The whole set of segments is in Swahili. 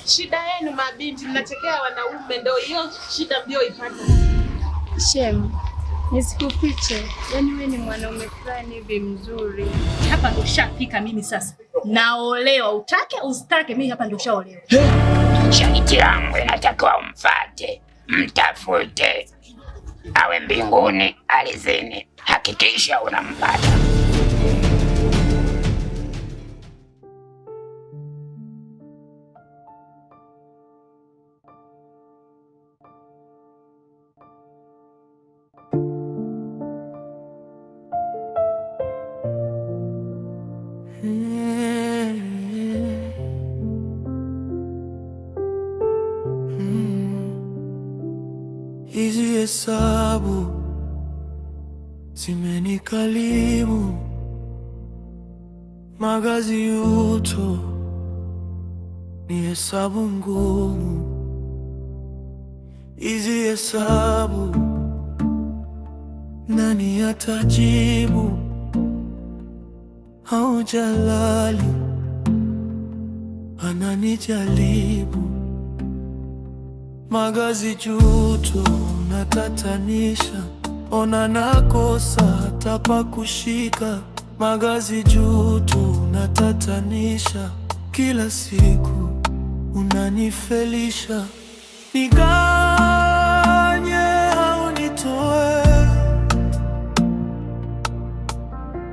Shida yenu mabinti, mnachekea wanaume, ndio hiyo shida ndio ipata. Shem, nisikufiche, yaani wewe ni mwanaume fulani hivi mzuri. Hapa ndo shafika mimi sasa. Naolewa, utake usitake, mimi hapa ndo shaolewa. Shaiti yangu inatakiwa umfuate, mtafute. Awe mbinguni, alizini, hakikisha unampata. Hizi hesabu zimenikalimu, magazi uto ni hesabu ngumu. Hizi hesabu nani atajibu? Haujalali ananijaribu, magazi juto natatanisha, ona nakosa hata pa kushika. Magazi juto natatanisha, kila siku unanifelisha. Niganye au nitoe,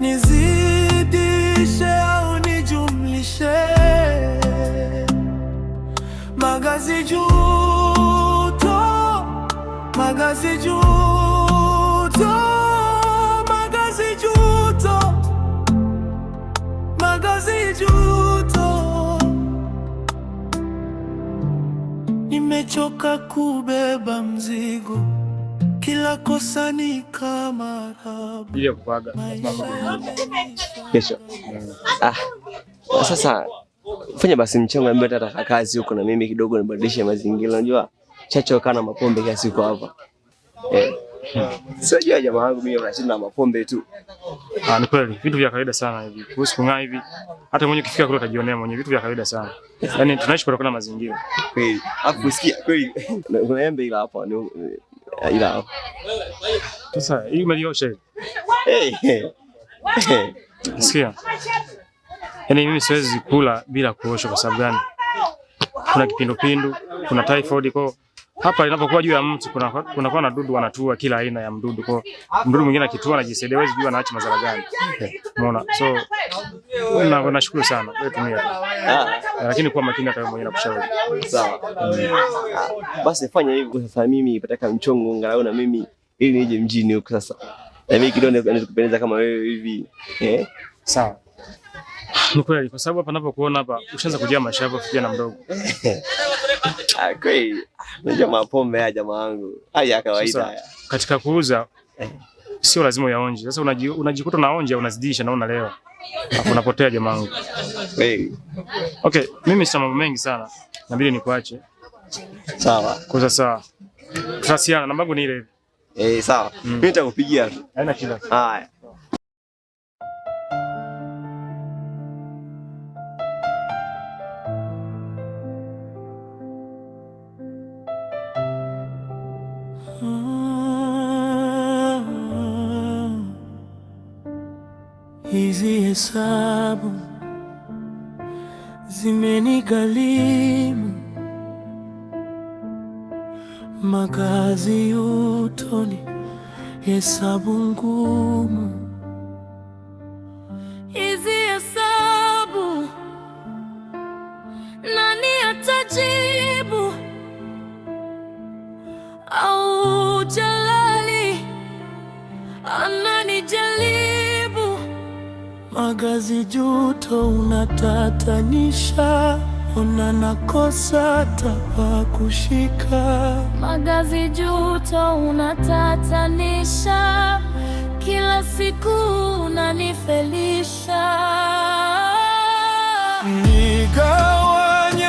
nizidishe au nijumlishe. Magazi juto, magazi juto, magazi juto, magazi juto. Nimechoka kubeba mzigo, kila kosa ni kama adhabu. Ile kupaga kesho. Sasa fanya basi mchango ambaye nataka kazi huko na mimi kidogo nibadilishe mazingira. Unajua chachoka na mapombe kiasi siku hapa. Sio jamaa wangu mimi nashinda mapombe tu. Ni kweli vitu vya kawaida sana hivi. Kuhusu kung'aa hivi hata mwenye ukifika kule utajionea mwenye, vitu vya kawaida sana. Yaani tunaishi kutokana na mazingira. Kweli. Alafu usikia kweli kuna embe ila hapa ni ila hapa. Sasa hii umeliosha hivi. Sikia. Yaani mimi siwezi kula bila kuosha. Kwa sababu gani? Kuna kipindupindu, kuna typhoid. Kwa hapa inapokuwa juu ya mtu kuna na dudu wanatua kila aina ya mdudu. Kwa mdudu mwingine akitua anajisaidia, hawezi jua anaacha madhara gani. Umeona? So nashukuru sana wewe tumia. Lakini kwa makini hata wewe mwenyewe nakushauri. Sawa. Basi fanya hivyo sasa, mimi nipataka mchongo angalau na mimi ili nije mjini huko sasa. Na mimi kidogo naweza kupendeza kama wewe hivi. Sawa. Ni kweli kwa sababu hapa ninapokuona hapa ushaanza kujia maisha yako kijana mdogo. Kweli. Unajua mapombe haya jamaa wangu. Haya kawaida haya. Katika kuuza sio lazima uyaonje. Sasa unajikuta unaonja unazidisha na unalewa. Hapo unapotea jamaa wangu. Kweli. Okay, mimi sina mambo mengi sana. Nabidi nikuache. Sawa. Kwa sasa tutasiana, namba yangu ni ile ile. Sawa. Mimi nitakupigia tu. Haina shida. Haya. Hizi hesabu zimenikalimu, magazi utoni hesabu ngumu. Hizi hesabu nani atajibu? Au jalali ananijaribu, magazi juto unatatanisha, ona nakosa tapa kushika. Magazi juto unatatanisha, kila siku unanifelisha. Nigawanye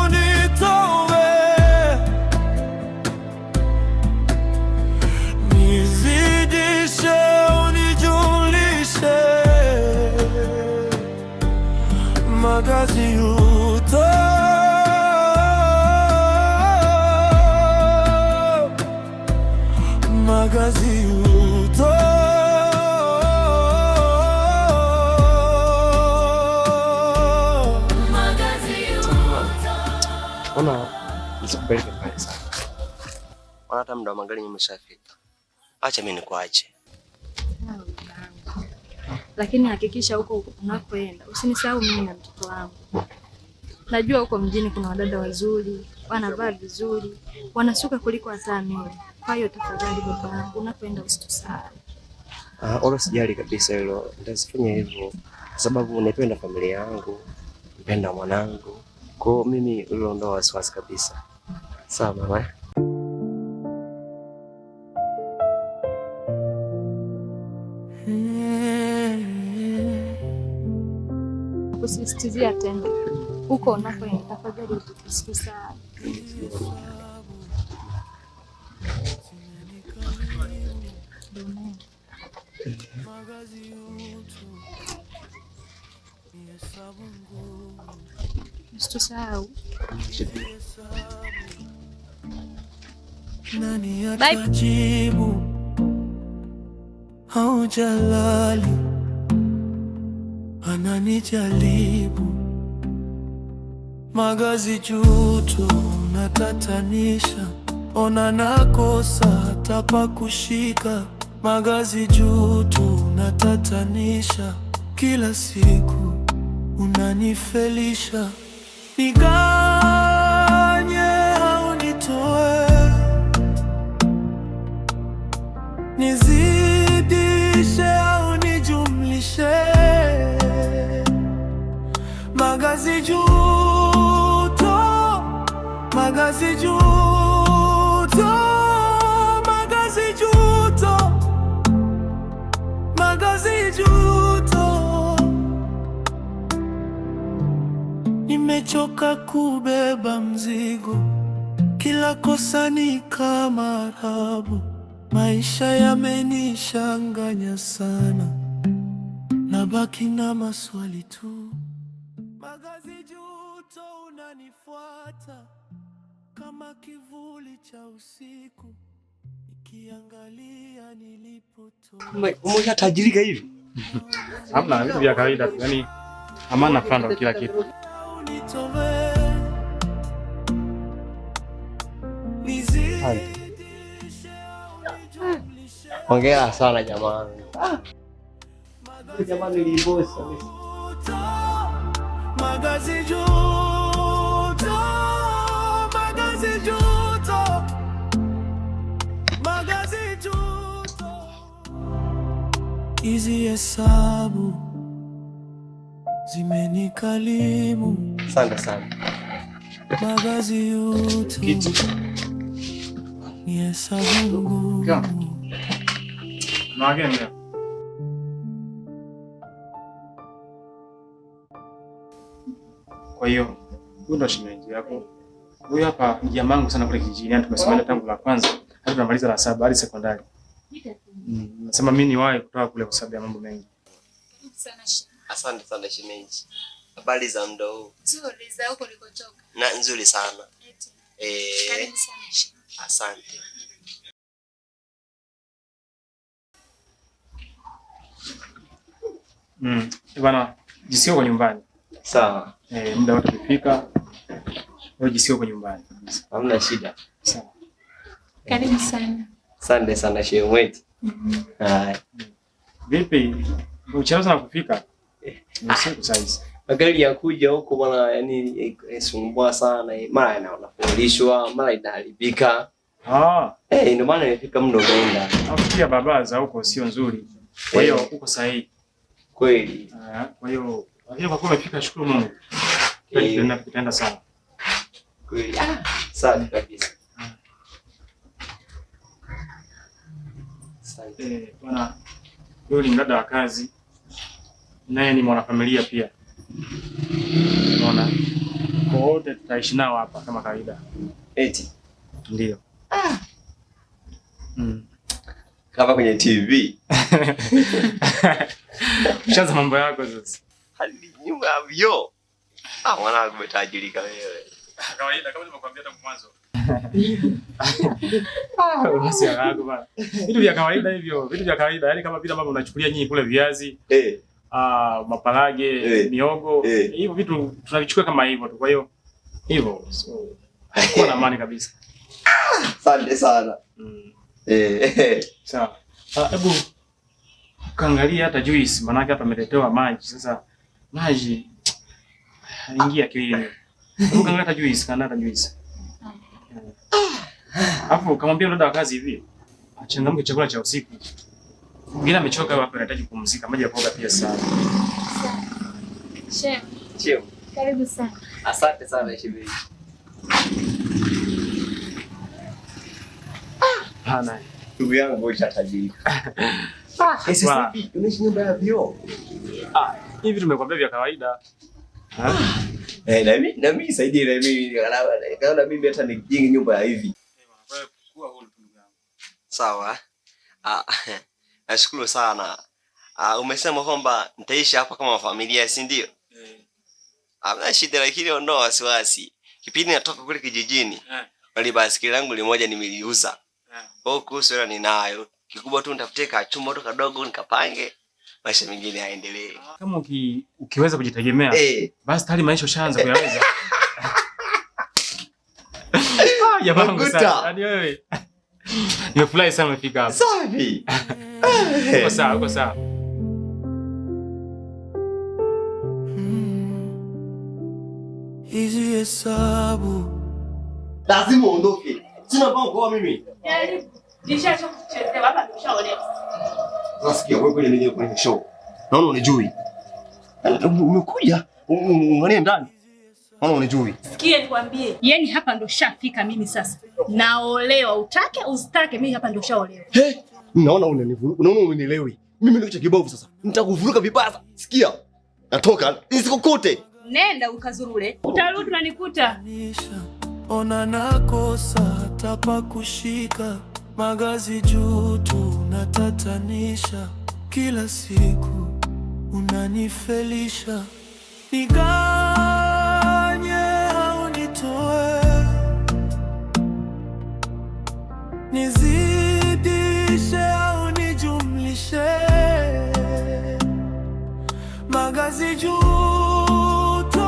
unitowe, nizidishe unijulishe. Magazi uto, Ona nisikupeleke pale sana. Ona hata muda wa magari umeshafika. Acha mimi nikuache. Lakini hakikisha huko unakoenda usinisahau mimi na mtoto wangu. Najua huko mjini kuna wadada wazuri, wanavaa vizuri, wanasuka kuliko hata mimi. Kwa hiyo tafadhali babangu, unapoenda usitusahau. Wala sijali kabisa hilo. Nitafanya hivyo kwa sababu napenda familia yangu, napenda mwanangu. Kwa mimi hilo ndo wasiwasi kabisa. Sawa mama. Kusisitizia tena. Huko unapoenda tafadhali usitusahau. Usitusahau. Nani atajibu? Haujalali, ananijaribu. Magazi juto natatanisha, ona nakosa hata pa kushika. Magazi juto natatanisha, kila siku unanifelisha. Niganye au nitoe, nizidishe au nijumlishe. Magazi juto, magazi juto, magazi juto, magazi juto. Nimechoka kubeba mzigo, kila kosa ni kama adhabu. Maisha yamenishanganya sana, nabaki na maswali tu. Magazi juto, unanifuata kama kivuli cha usiku, nikiangalia nilipotoka. Umeshatajirika hivi? Hamna, vitu vya kawaida tu. Yaani amana fulani kila kitu. Hongera sana jamani. Jamani nilibosa. Magazi juto, magazi juto, magazi juto. Hizi hesabu zimenikalimu. Asante sana. Magazi juto ni hesabu ngumu. Naagenda. Kwa hiyo huyu ndo shemeji yako. Huyu hapa ni jamangu sana kule kijijini. Yaani tumesomana tangu la kwanza hadi tunamaliza la 7 hadi sekondari. Nasema mimi niwahi kutoka kule kwa sababu ya mambo mengi. Asante sana shemeji. Habari za muda huu? Nzuri, za huko ulikotoka. Na nzuri sana. Karibu sana shemeji. Asante. Bwana, jisikie kwa nyumbani. Sawa. Muda wote ukifika, wewe jisikie kwa nyumbani. Hamna shida. Sawa. Karibu sana. Asante sana shemeji. Haya. Vipi? Uchelewa sana kufika? Usiku saizi. Magari ya kuja huko bwana, yani sumbua sana. Mara yanafundishwa, mara inaharibika. Ndio maana nimefika muda umeenda. Nafikia barabara za huko sio nzuri. Kwa hiyo uko sahihi. Kweli. Kwa hiyo kwa kuwa umefika, shukuru Mungu. Tutaenda sawa. Kweli. Sawa kabisa. Asante. Bwana, huyu ni mdada wa kazi. Naye ni mwanafamilia pia. Unaona? Kwa wote tutaishi nao hapa kama kawaida. Eti. Ndio. Kama kwenye TV. Ushaanza mambo yako sasa. Hadi nyuma ya vioo. Mwanangu umetajirika wewe. Kawaida kama nimekuambia tangu mwanzo. Basi yako bana. Vitu vya kawaida hivyo, vitu vya kawaida, yani kama vile ambavyo unachukulia nyinyi kule viazi, maparage, miogo, hivyo vitu tunavichukua kama hivyo tu. Kwa hiyo hivyo. Kwa na amani kabisa. Asante sana. Sawa. Hebu kaangalia hata juice, maana hapa ameletewa maji. Sasa maji ingia kilini. Hebu kaangalia hata juice, kana hata juice. Hapo kamwambia dada wa kazi hivi, achangamke chakula cha usiku. Mwingine amechoka hapa, anahitaji kupumzika. Maji ya kuoga pia sana. Chef. Chef. Karibu sana. Asante sana shemeji. Hana. Ndugu yangu ushatajirika. Sasa hivi unaishi nyumba ya vioo. Hivi tumekwambia vya kawaida. Na mimi saidie na mimi kaona mimi hata nijenge nyumba ya hivi. Sawa. Nashukuru sana. Umesema kwamba nitaishi hapa kama familia, si ndio? Hamna shida, lakini ondoa wasiwasi. Kipindi natoka kule kijijini, wale basikeli langu limoja nimeliuza. Kwa kuhusu hela ninayo. Kikubwa tu nitafutie kachumba tu kadogo nikapange, maisha mengine yaendelee. Kama ukiweza kujitegemea, basi tayari maisha ushaanza kuyaweza. Jamaa sana. Hadi wewe. Nimefurahi sana umefika hapa. Safi. Uko sawa, uko sawa. Hizi hesabu Lazima uondoke. Sina mpango kwa mimi. Nishachoka kuchezea hapa nimeshaolewa. Nasikia wewe kwenye nini kwenye show. Naona unijui. Umekuja, unania ndani. Naona unijui. Sikia nikwambie. Yaani hapa ndo shafika mimi sasa. Naolewa, utake usitake mimi hapa ndo shaolewa. Naona unanielewi. Mimi ndio cha kibovu sasa. Nitakuvuruka vibaya. Sikia. Natoka nisikokote. Nenda ukazurule. Utarudi unanikuta. Ona nakosa hata pa kushika, magazi juu tu natatanisha, kila siku unanifelisha, niganye au nitoe, nizidishe au nijumlishe, magazi juu tu,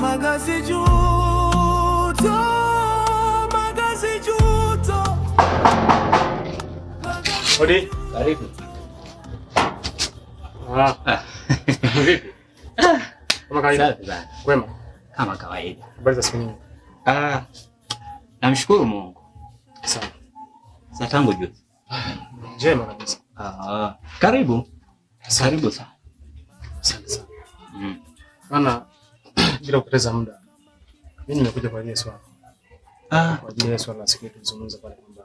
magazi juu. Odi, karibu. Vipi? Kama kawaida. Safi bana. Kwema. Kama kawaida. Habari za siku nyingi? Namshukuru Mungu. Sawa. Sasa tangu juzi. Njema kabisa. Karibu. Karibu sana. Asante sana. Bana, bila kupoteza muda. Mimi nimekuja kwa ajili ya swala. Kwa ajili ya swala la siku yetu tulizungumza pale kwamba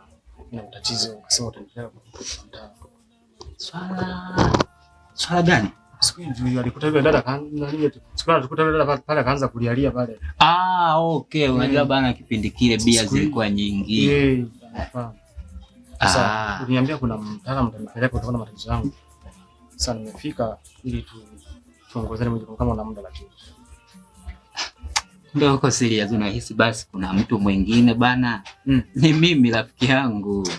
na tatizo ukasema utaendelea kutafuta. Swala gani? Siku hiyo alikuta yule dada kaanza nini? Siku alikuta yule dada pale kaanza kulialia pale. Okay, unajua bana kipindi kile bia zilikuwa nyingi. Nafahamu. Sasa uniambia kuna mtaalamu mtanipeleka kutokana na matatizo yangu. Sasa nimefika ili tuongozane moja kama una muda lakini. Ndio uko serious unahisi basi kuna mtu mwingine bana? Ni mimi rafiki yangu.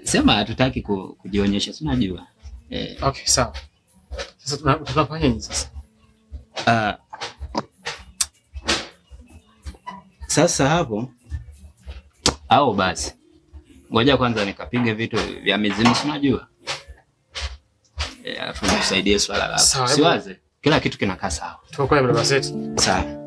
Sema hatutaki kujionyesha, si unajua. Okay, sawa. Sasa tunafanya nini sasa? Sasa hapo au basi ngoja kwanza nikapige vitu vya mizimu, si unajua. Alafu nisaidie swala lako. Siwaze. Kila kitu kinakaa sawa. Tuko kwa baba zetu. Sawa.